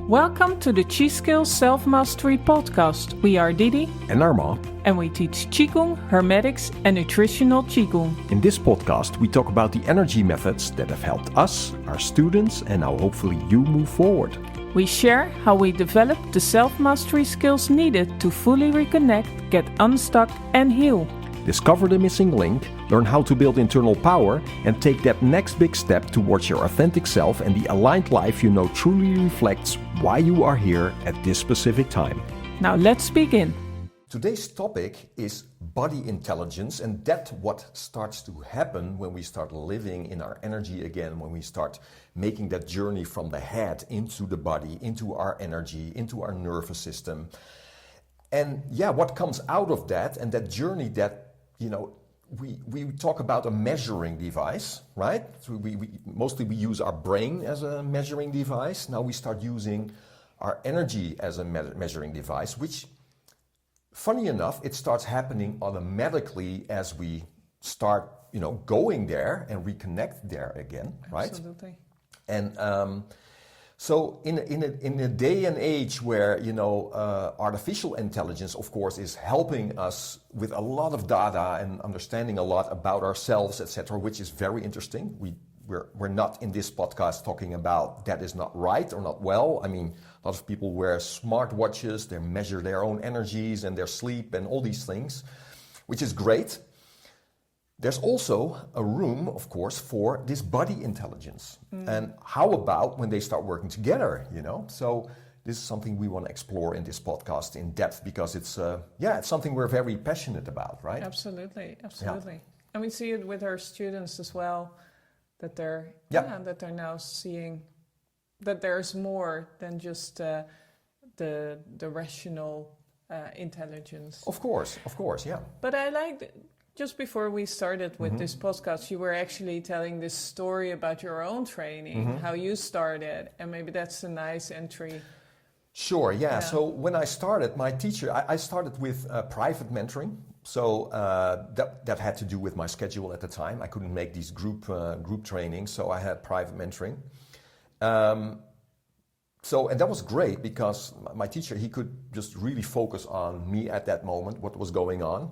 Welcome to the Chi Skills Self-Mastery Podcast. We are Didi and Arma, and we teach Qigong, Hermetics and Nutritional Qigong. In this podcast, we talk about the energy methods that have helped us, our students, and now hopefully you move forward. We share how we developed the self-mastery skills needed to fully reconnect, get unstuck and heal. Discover the missing link, learn how to build internal power, and take that next big step towards your authentic self and the aligned life you know truly reflects why you are here at this specific time. Now let's begin. Today's topic is body intelligence, and that's what starts to happen when we start living in our energy again, when we start making that journey from the head into the body, into our energy, into our nervous system. And yeah, what comes out of that and that journey that, you know, we talk about a measuring device, right? So we mostly use our brain as a measuring device. Now we start using our energy as a measuring device, which, funny enough, it starts happening automatically as we start, you know, going there and reconnect there again, right? Absolutely. And so in a day and age where, you know, artificial intelligence, of course, is helping us with a lot of data and understanding a lot about ourselves, etc., which is very interesting. We're not in this podcast talking about that is not right or not well. I mean, a lot of people wear smartwatches, they measure their own energies and their sleep and all these things, which is great. There's also a room, of course, for this body intelligence. And how about when they start working together, you know? So this is something we want to explore in this podcast in depth because it's something we're very passionate about, right? Absolutely. Yeah. And we see it with our students as well, that they're now seeing that there's more than just the rational intelligence. Of course, yeah. But I like. Just before we started with this podcast, you were actually telling this story about your own training, how you started, and maybe that's a nice entry. Sure, yeah. So when I started, my teacher, I started with private mentoring. So that had to do with my schedule at the time. I couldn't make these group trainings, so I had private mentoring. And that was great because my teacher, he could just really focus on me at that moment, what was going on.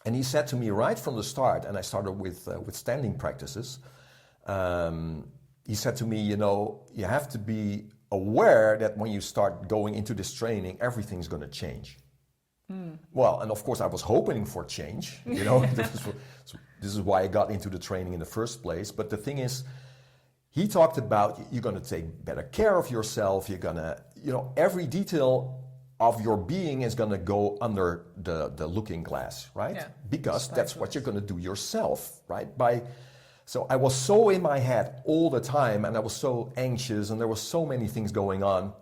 And he said to me right from the start, and I started with standing practices, he said to me, you know, you have to be aware that when you start going into this training, everything's going to change. Well, and of course I was hoping for change, you know, this is why I got into the training in the first place. But the thing is, he talked about you're going to take better care of yourself, you're going to, you know, every detail of your being is going to go under the looking glass, right? Yeah, because that's what you're going to do yourself, right? So I was so in my head all the time, and I was so anxious, and there were so many things going on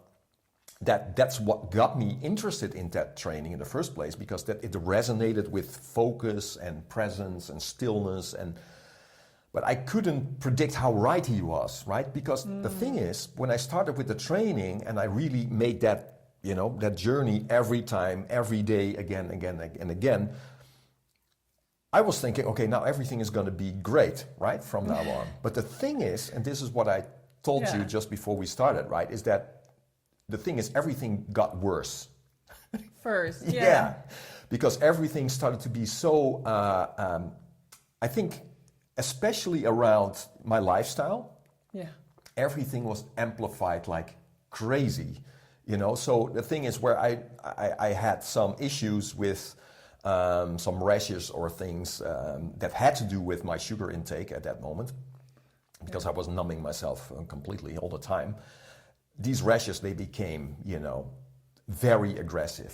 that's what got me interested in that training in the first place, because that it resonated with focus and presence and stillness, but I couldn't predict how right he was, right? Because the thing is, when I started with the training and I really made that, you know, that journey every time, every day, again, and again, I was thinking, okay, now everything is going to be great, right, from now on. But the thing is, and this is what I told you just before we started, right, is that the thing is everything got worse. First, Yeah, because everything started to be so, I think, especially around my lifestyle, everything was amplified like crazy. You know, so the thing is where I had some issues with some rashes or things that had to do with my sugar intake at that moment, because I was numbing myself completely all the time. These rashes, they became, you know, very aggressive.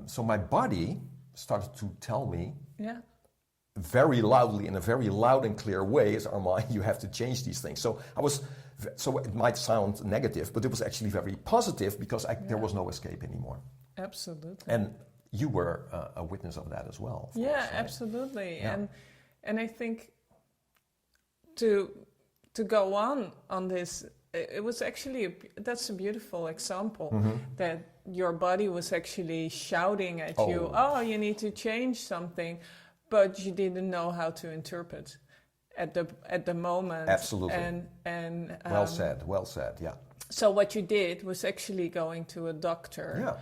So my body started to tell me very loudly, in a very loud and clear way, is Armand, you have to change these things. So it might sound negative, but it was actually very positive because there was no escape anymore. Absolutely. And you were a witness of that as well. Yeah, course, right? Absolutely. Yeah. And I think to go on this, it was actually that's a beautiful example that your body was actually shouting at you, oh, you need to change something, but you didn't know how to interpret at the moment. Absolutely. And well said, yeah. So what you did was actually going to a doctor. Yeah.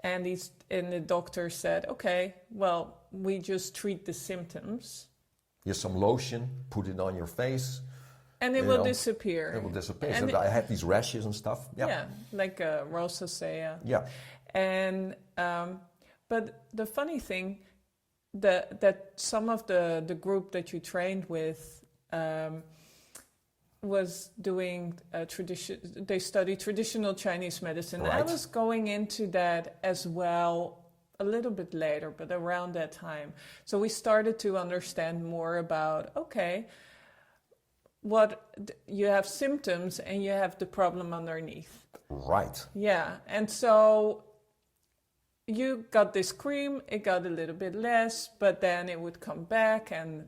And the doctor said, okay, well, we just treat the symptoms. Here's some lotion, put it on your face. And it will disappear. It will disappear. And so I had these rashes and stuff. Yeah. Yeah, like rosacea. Yeah. And but the funny thing that some of the group that you trained with was doing they studied traditional Chinese medicine. Right. I was going into that as well a little bit later, but around that time. So we started to understand more about, okay, you have symptoms and you have the problem underneath. Right. Yeah, and so you got this cream, it got a little bit less, but then it would come back and,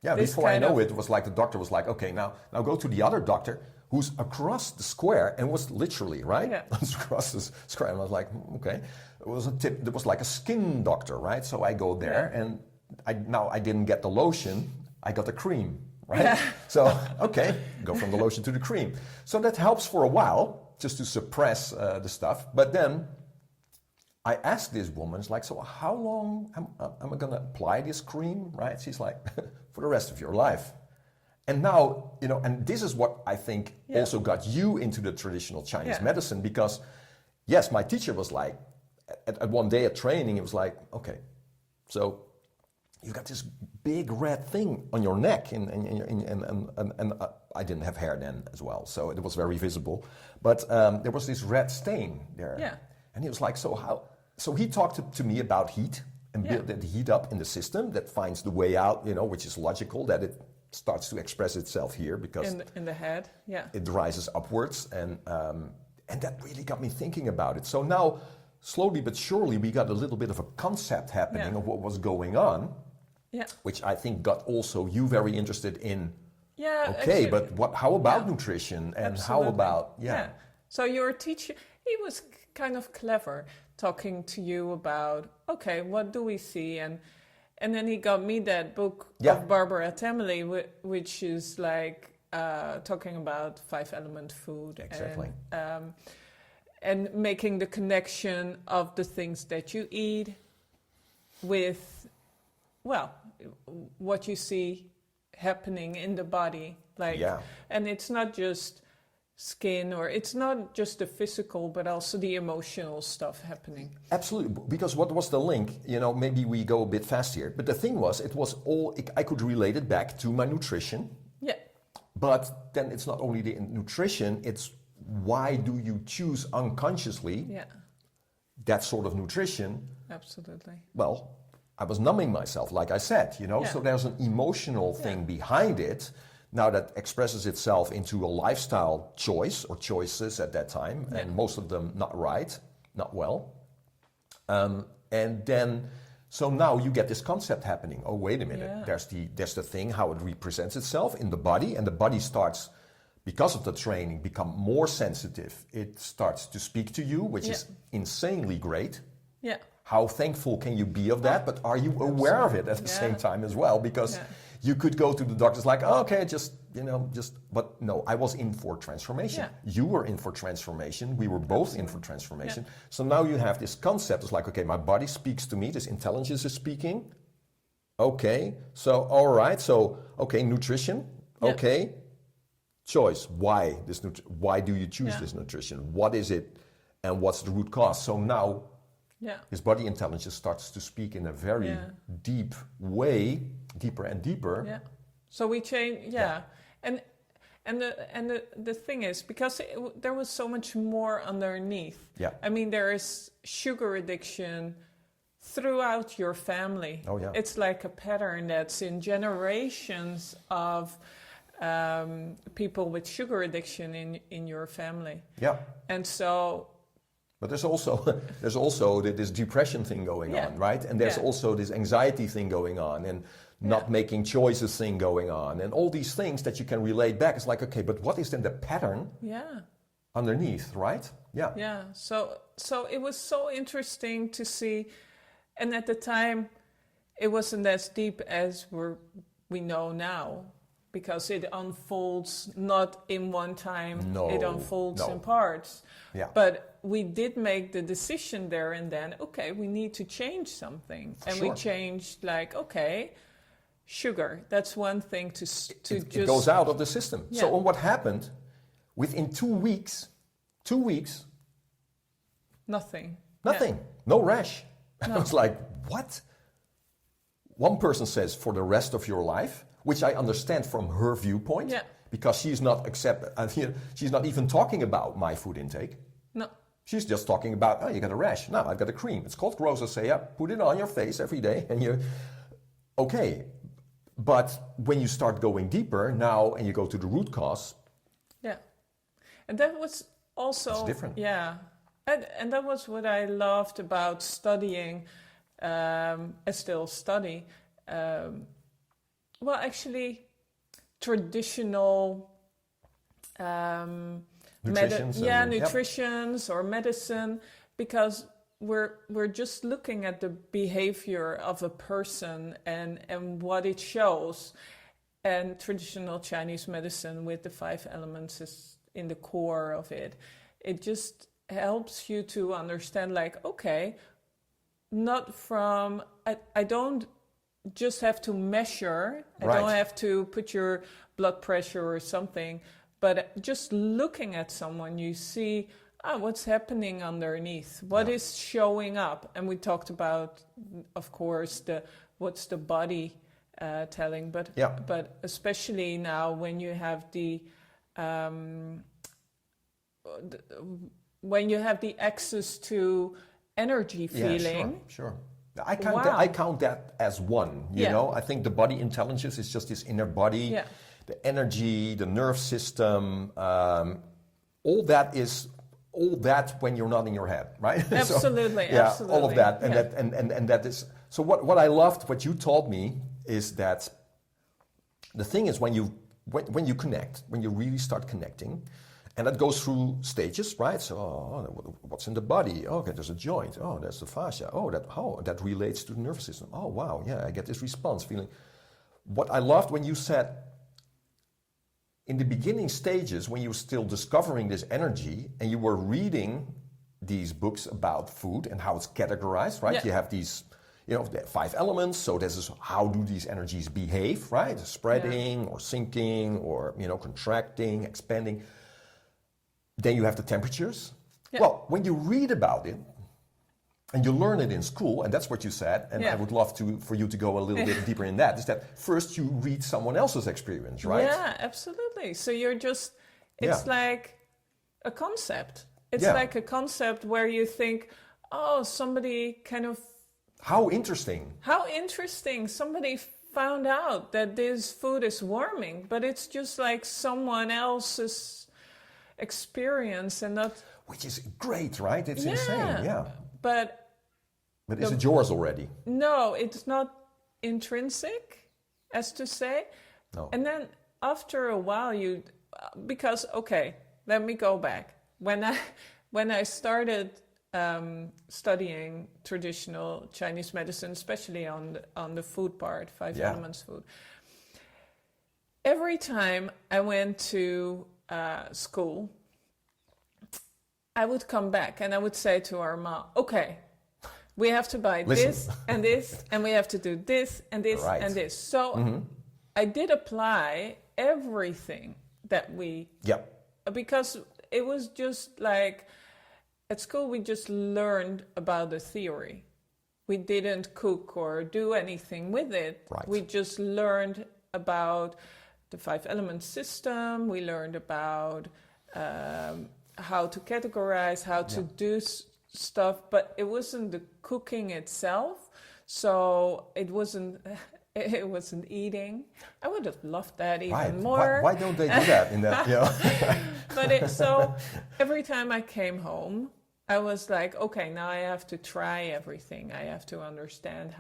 Yeah, before I know it was like the doctor was like, okay, now go to the other doctor who's across the square, and was literally, right? Yeah. Across the square. And I was like, okay. It was like a skin doctor, right? So I go there, and I didn't get the lotion, I got the cream, right? Yeah. So, okay, go from the lotion to the cream. So that helps for a while, just to suppress the stuff. But then I asked this woman, it's like, so how long am I going to apply this cream, right? She's like, for the rest of your life. And now, and this is what I think also got you into the traditional Chinese medicine, because, yes, my teacher was like, at one day at training, it was like, okay, so you've got this big red thing on your neck, and I didn't have hair then as well, so it was very visible. But there was this red stain there. Yeah. And he was like, so how? So he talked to me about heat and build the heat up in the system that finds the way out, which is logical, that it starts to express itself here because in the head, it rises upwards, and that really got me thinking about it. So now, slowly but surely, we got a little bit of a concept happening of what was going on, which I think got also you very interested in. Yeah. Okay, actually, but how about nutrition, and absolutely. how about So your teacher, he was kind of clever, talking to you about, okay, what do we see? And then he got me that book of Barbara Tamily, which is like talking about 5-element food. Exactly. And making the connection of the things that you eat with, well, what you see happening in the body. And it's not just skin, or it's not just the physical, but also the emotional stuff happening. Absolutely, because what was the link? Maybe we go a bit fast here, but the thing was, it was all, I could relate it back to my nutrition. Yeah. But then it's not only the nutrition, it's why do you choose unconsciously that sort of nutrition? Absolutely. Well, I was numbing myself, like I said, so there's an emotional thing behind it. Now that expresses itself into a lifestyle choice, or choices at that time, and most of them not right, not well. And then, so now you get this concept happening. Oh, wait a minute, there's the thing, how it represents itself in the body, and the body starts, because of the training, become more sensitive. It starts to speak to you, which is insanely great. Yeah. How thankful can you be of that? But are you aware of it at the same time as well? Because you could go to the doctors like, oh, okay, but no, I was in for transformation. Yeah. You were in for transformation. We were both in for transformation. Yeah. So now you have this concept. It's like, okay, my body speaks to me. This intelligence is speaking. Okay, so all right. So, okay, nutrition. Yeah. Okay, choice. Why this? Why do you choose this nutrition? What is it, and what's the root cause? So now, his body intelligence starts to speak in a very deep way, deeper and deeper. Yeah. So we change. Yeah. And the thing is, because there was so much more underneath. Yeah. I mean, there is sugar addiction throughout your family. Oh yeah. It's like a pattern that's in generations of people with sugar addiction in your family. Yeah. And so. But there's also this depression thing going on, right? And there's also this anxiety thing going on, and not making choices thing going on, and all these things that you can relate back. It's like, okay, but what is then the pattern underneath, right? Yeah. Yeah. So it was so interesting to see, and at the time, it wasn't as deep as we know now, because it unfolds not in one time, No, it unfolds no. in parts. Yeah. But we did make the decision there and then, okay, we need to change something. And we Sure. changed, like, okay, sugar, that's one thing to It goes out of the system. Yeah. So what happened, within 2 weeks, nothing. nothing, no rash. I was like, what? One person says for the rest of your life, which I understand from her viewpoint, Yeah. because she's not she's not even talking about my food intake. No. She's just talking about, oh, you got a rash. No, I've got a cream. It's called Rosacea. Put it on your face every day, and you're okay. But when you start going deeper now, and you go to the root cause, Yeah. And that was also... It's different. Yeah. And that was what I loved about studying, I still study, well, actually, traditional Nutritions and- yep. nutritions or medicine, because we're just looking at the behavior of a person and what it shows. And traditional Chinese medicine with the 5 elements is in the core of it. It just helps you to understand, like, okay, not from, I don't just have to measure, I Right. don't have to put your blood pressure or something, but just looking at someone, you see, what's happening underneath, what is showing up. And we talked about, of course, what's the body telling, but Yeah. but especially now when you have when you have the access to energy feeling. Yeah, sure. Wow. I count that as one. You Yeah. know, I think the body intelligence is just this inner body, Yeah. the energy, the nerve system. All that when you're not in your head, right? Absolutely, yeah, absolutely. all of that, and Yeah. and that is. So what I loved, what you told me, is that the thing is when you connect, when you really start connecting. And that goes through stages, right? So, what's in the body? Okay, there's a joint. Oh, that's the fascia. That relates to the nervous system. Oh, wow, yeah, I get this response feeling. What I loved when you said, in the beginning stages, when you were still discovering this energy, and you were reading these books about food and how it's categorized, right? Yeah. You have these, the 5 elements. So this is how do these energies behave, right? Spreading or sinking or, contracting, expanding. Then you have the temperatures. Yeah. Well, when you read about it, and you learn it in school, and that's what you said, and Yeah. I would love for you to go a little bit deeper in that, is that first you read someone else's experience, right? Yeah, absolutely. So it's like a concept. It's Yeah. like a concept where you think, oh, somebody kind of, How interesting. how interesting, somebody found out that this food is warming, but it's just like someone else's experience and not... Which is great, right? It's insane, yeah. But But is it yours already? no, it's not intrinsic, as to say. No. And then after a while, because, okay, let me go back. When I started studying traditional Chinese medicine, especially on the food part, 5 elements food, every time I went to school, I would come back and I would say to our mom, okay, we have to buy this and this, and we have to do this and this and this. So I did apply everything that because it was just like, at school we just learned about the theory. We didn't cook or do anything with it. Right. We just learned about the 5 element system. We learned about how to categorize, how to do stuff, but it wasn't the cooking itself. So it wasn't eating. I would have loved that even more. Why don't they do that in that? But so every time I came home, I was like, okay, now I have to try everything. I have to understand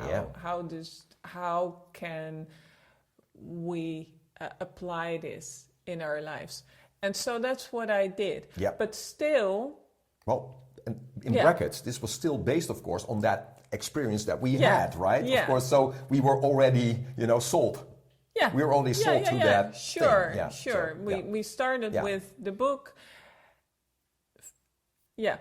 how can we apply this in our lives. And so that's what I did. Yeah. But still... Well, in brackets, this was still based, of course, on that experience that we had, right? Yeah. Of course, so we were already, sold Yeah. We were only sold to that Sure, thing. Yeah. sure. So, We started with the book. Yeah.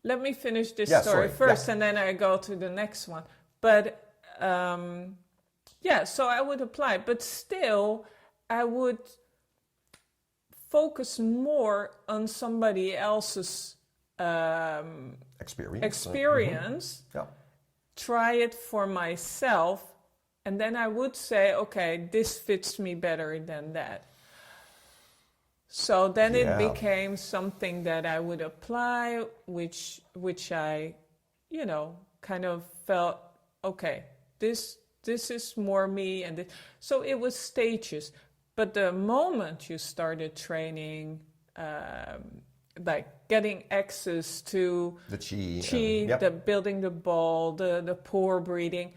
Let me finish this story first, and then I go to the next one. But so I would apply, but still I would focus more on somebody else's experience. Yeah. Try it for myself, and then I would say, okay, this fits me better than that. So then it became something that I would apply, which I, kind of felt, okay, this is more me, and so it was stages. But the moment you started training, like getting access to the chi, the building the ball, the pore breathing,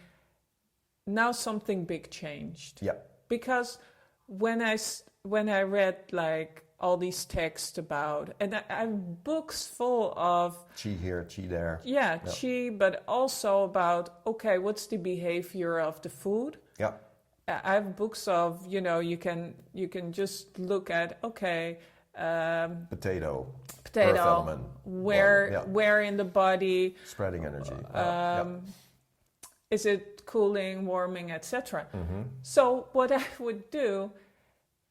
now something big changed. Yeah. Because when I read like all these texts about, and I have books full of chi here, chi there. Yeah, chi, but also about, okay, what's the behavior of the food? Yeah. I have books of, you can just look at, okay, potato, where in the body, spreading energy, is it cooling, warming, etc. So what I would do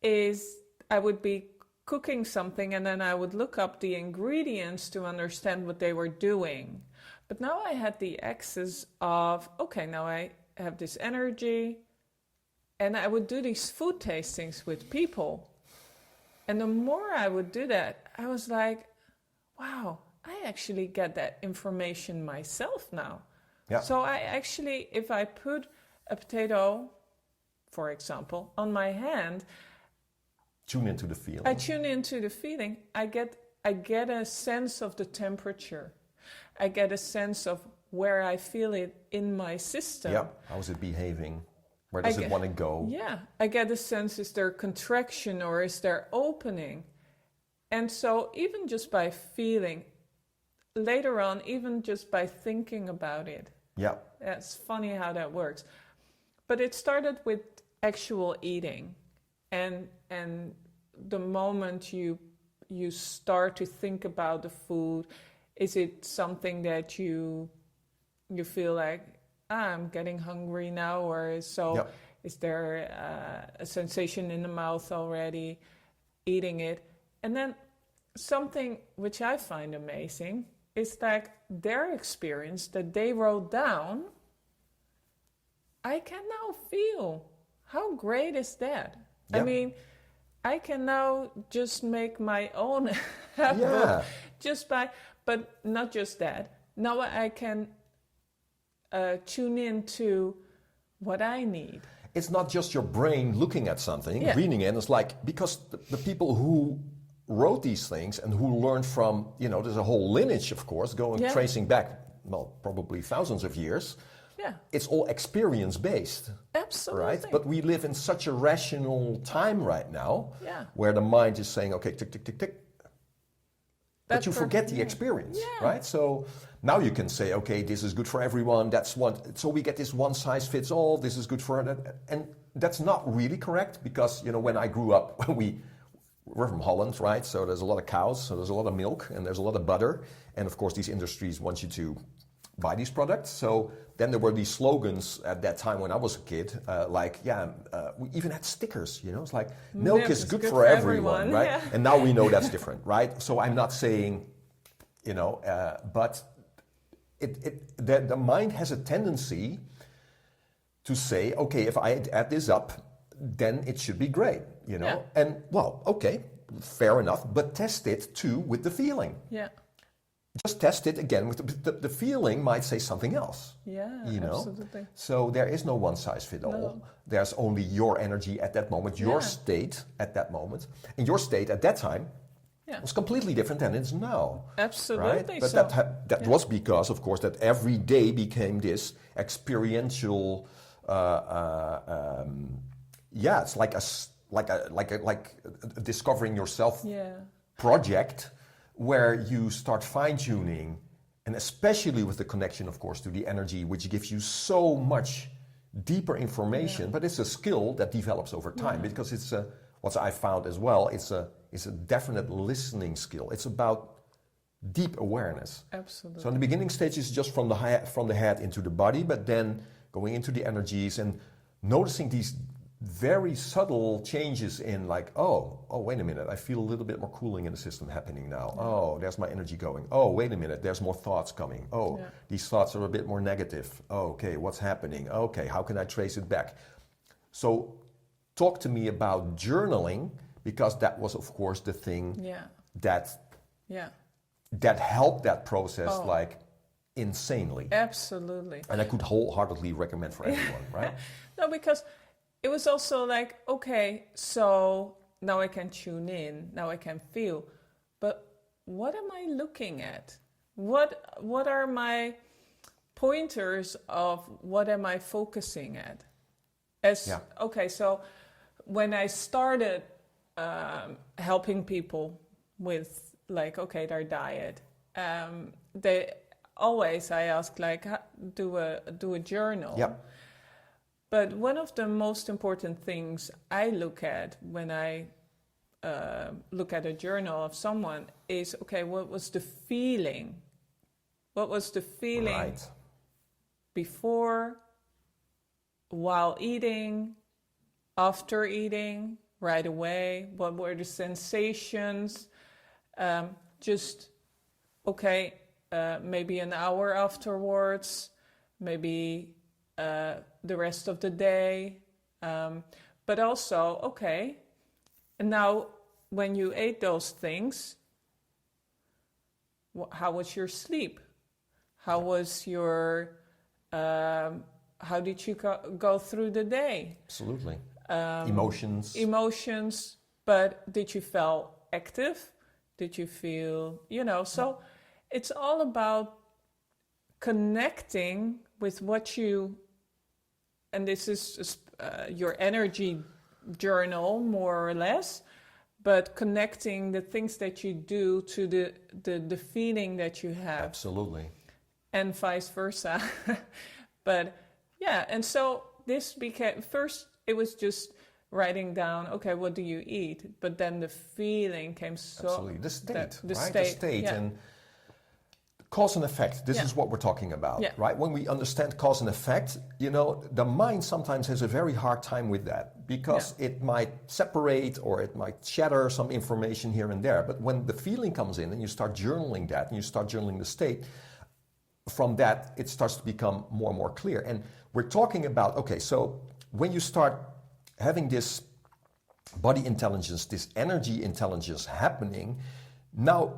is I would be cooking something, and then I would look up the ingredients to understand what they were doing. But now I had the access of, okay, now I have this energy, and I would do these food tastings with people. And the more I would do that, I was like, wow, I actually get that information myself now. Yeah. So I actually, if I put a potato, for example, on my hand, tune into the feeling. I tune into the feeling. I get a sense of the temperature. I get a sense of where I feel it in my system. Yeah. How is it behaving? Where does it want to go? Yeah. I get a sense, is there contraction or is there opening? And so even just by feeling, later on, even just by thinking about it. Yeah. It's funny how that works. But it started with actual eating. And the moment you start to think about the food, is it something that you feel like, I'm getting hungry now, or is there a sensation in the mouth already, eating it? And then something which I find amazing is like their experience that they wrote down, I can now feel. How great is that? Yeah. I mean, I can now just make my own book but not just that. Now I can tune into what I need. It's not just your brain looking at something, reading it. It's like, because the people who wrote these things and who learned from, there's a whole lineage, of course, tracing back, probably thousands of years. Yeah. It's all experience-based. Absolutely. Right? But we live in such a rational time right now where the mind is saying, okay, tick, tick, tick, tick. But you forget the experience, right? So now you can say, okay, this is good for everyone. So we get this one size fits all. This is good for that. And that's not really correct because, when I grew up, we're from Holland, right? So there's a lot of cows, so there's a lot of milk, and there's a lot of butter. And of course, these industries want you to buy these products. So then there were these slogans at that time when I was a kid, we even had stickers, it's like, milk is good for everyone, right? Yeah. And now we know that's different, right? So I'm not saying, but the mind has a tendency to say, okay, if I add this up, then it should be great, Yeah. And, okay, fair enough, but test it too with the feeling. Yeah. Just test it again with the feeling might say something else. Yeah, absolutely. So there is no one size fit all. No. There's only your energy at that moment, your state at that moment. And your state at that time was completely different than it is now. Absolutely. Right? But that was because, of course, that every day became this experiential. It's like a discovering yourself project. Where you start fine-tuning, and especially with the connection, of course, to the energy, which gives you so much deeper information, but it's a skill that develops over time because it's what I found as well. It's a definite listening skill. It's about deep awareness. Absolutely. So in the beginning stage is just from the head into the body, but then going into the energies and noticing these very subtle changes in like, oh, wait a minute, I feel a little bit more cooling in the system happening now. Oh, there's my energy going. Oh, wait a minute, there's more thoughts coming. Oh, these thoughts are a bit more negative. Oh, okay, what's happening? Okay, how can I trace it back? So talk to me about journaling, because that was, of course, the thing that helped that process like insanely. Absolutely. And I could wholeheartedly recommend for everyone, right? No, because it was also like, okay, so now I can tune in, now I can feel, but what am I looking at? What are my pointers of what am I focusing at? Okay, so when I started helping people with like, okay, their diet, I ask like, do a journal. Yeah. But one of the most important things I look at when I look at a journal of someone is, okay, what was the feeling? What was the feeling before, while eating, after eating, right away? What were the sensations? Maybe an hour afterwards, maybe the rest of the day, but also, okay, and now when you ate those things, how was your sleep? How was your, how did you go through the day? Absolutely. Emotions, but did you feel active? Did you feel, so it's all about connecting with what you, and this is your energy journal, more or less, but connecting the things that you do to the feeling that you have. Absolutely. And vice versa. But yeah, and so this became, first it was just writing down, okay, what do you eat? But then the feeling came so... Absolutely, the state, the right? state, The state, yeah. And cause and effect, this is what we're talking about, right? When we understand cause and effect, the mind sometimes has a very hard time with that, because it might separate or it might shatter some information here and there. But when the feeling comes in and you start journaling that, and you start journaling the state, from that, it starts to become more and more clear. And we're talking about, okay, so when you start having this body intelligence, this energy intelligence happening, now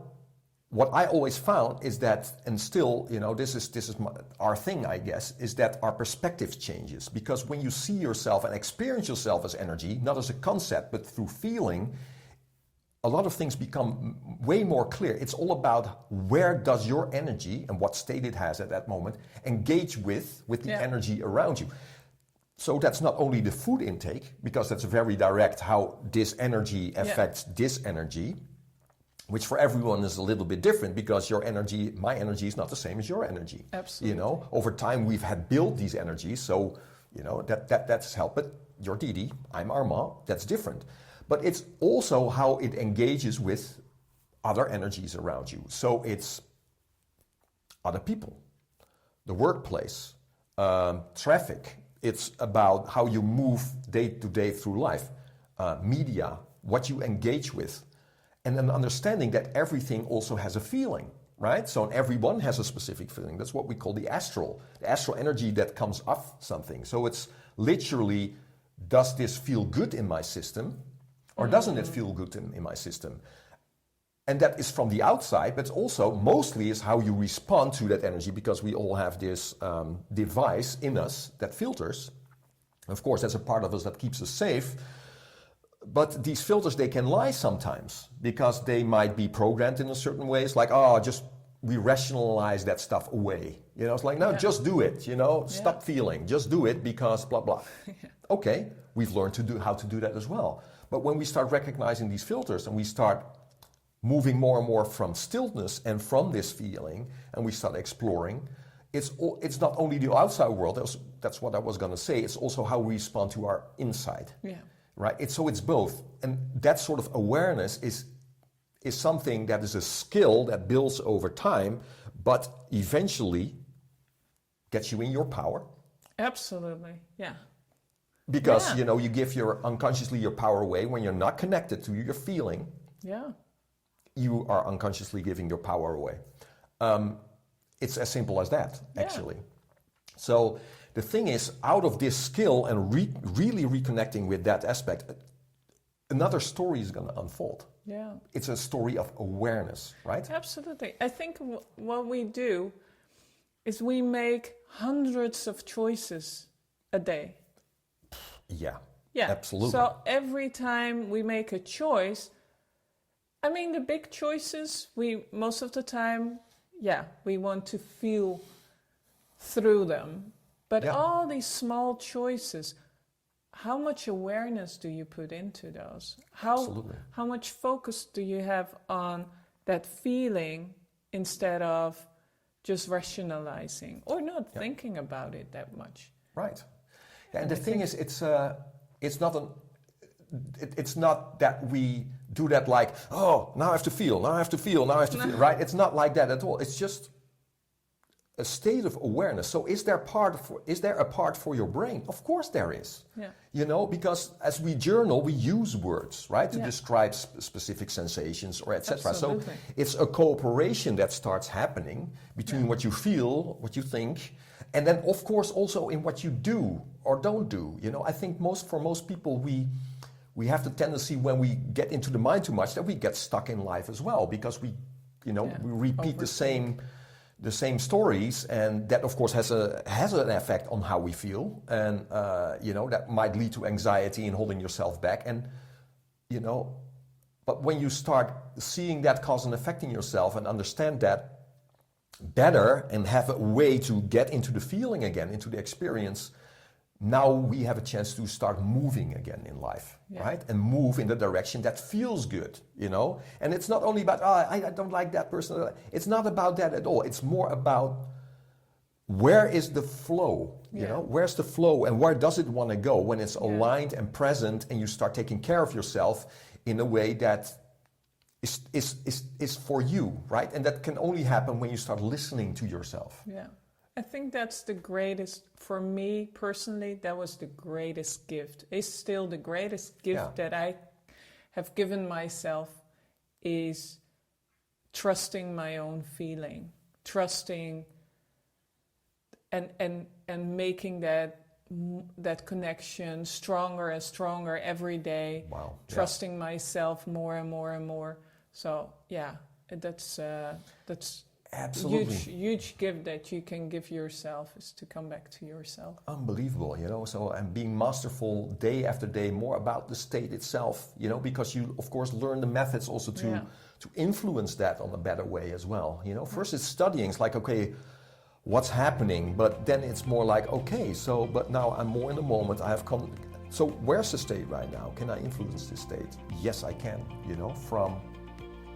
what I always found is that, and still, this is our thing, I guess, is that our perspective changes. Because when you see yourself and experience yourself as energy, not as a concept, but through feeling, a lot of things become way more clear. It's all about where does your energy, and what state it has at that moment, engage with the energy around you. So that's not only the food intake, because that's very direct how this energy affects this energy, which for everyone is a little bit different, because your energy, my energy, is not the same as your energy. Absolutely. Over time we've had built these energies, so that's helped. But you're Didi, I'm Armand, that's different. But it's also how it engages with other energies around you. So it's other people, the workplace, traffic. It's about how you move day to day through life, media, what you engage with, and an understanding that everything also has a feeling, right? So everyone has a specific feeling. That's what we call the astral energy that comes off something. So it's literally, does this feel good in my system, or doesn't it feel good in my system? And that is from the outside, but also mostly is how you respond to that energy, because we all have this device in us that filters. Of course, that's a part of us that keeps us safe. But these filters, they can lie sometimes, because they might be programmed in a certain ways, like, we rationalize that stuff away. It's like, no, just do it, stop feeling, just do it because blah, blah. Okay, we've learned how to do that as well. But when we start recognizing these filters and we start moving more and more from stillness and from this feeling, and we start exploring, it's not only the outside world. That's what I was going to say. It's also how we respond to our inside. Yeah. Right. It's both, and that sort of awareness is something that is a skill that builds over time, but eventually gets you in your power. Absolutely. Yeah. Because you give unconsciously your power away when you're not connected to your feeling. Yeah. You are unconsciously giving your power away. It's as simple as that, actually. So the thing is, out of this skill and really reconnecting with that aspect, another story is going to unfold. Yeah. It's a story of awareness, right? Absolutely. I think what we do is we make hundreds of choices a day. Yeah. Yeah. Absolutely. So every time we make a choice, I mean, the big choices, most of the time, we want to feel through them. But all these small choices, how much awareness do you put into those? How much focus do you have on that feeling instead of just rationalizing or not thinking about it that much? Right. Yeah, and the thing is, it's not that we do that like, oh, now I have to feel, right? It's not like that at all. It's just a state of awareness. So is there a part for your brain? Of course there is. Yeah. Because as we journal, we use words, right, to describe specific sensations or etc. So it's a cooperation that starts happening between what you feel, what you think, and then of course also in what you do or don't do. I think for most people we have the tendency when we get into the mind too much that we get stuck in life as well, because we repeat the same stories, and that of course has an effect on how we feel, and that might lead to anxiety and holding yourself back, and but when you start seeing that cause and effect in yourself and understand that better and have a way to get into the feeling again, into the experience, now we have a chance to start moving again in life, right? And move in the direction that feels good, And it's not only about, I don't like that person. It's not about that at all. It's more about where is the flow, Where's the flow and where does it want to go when it's aligned and present, and you start taking care of yourself in a way that is for you, right? And that can only happen when you start listening to yourself. Yeah. I think that's the greatest, for me personally, that was the greatest gift. It's still the greatest gift that I have given myself, is trusting my own feeling, trusting and making that connection stronger and stronger every day. Wow. Trusting myself more and more and more. So that's absolutely huge gift that you can give yourself, is to come back to yourself. Unbelievable, So, and being masterful day after day, more about the state itself, because you of course learn the methods also to influence that on a better way as well. First it's studying, it's like, okay, what's happening, but then it's more like, okay, but now I'm more in the moment. So where's the state right now? Can I influence this state? Yes, I can, from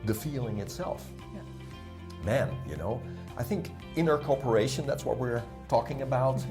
the feeling itself. Yeah. Man, I think inner cooperation, that's what we're talking about,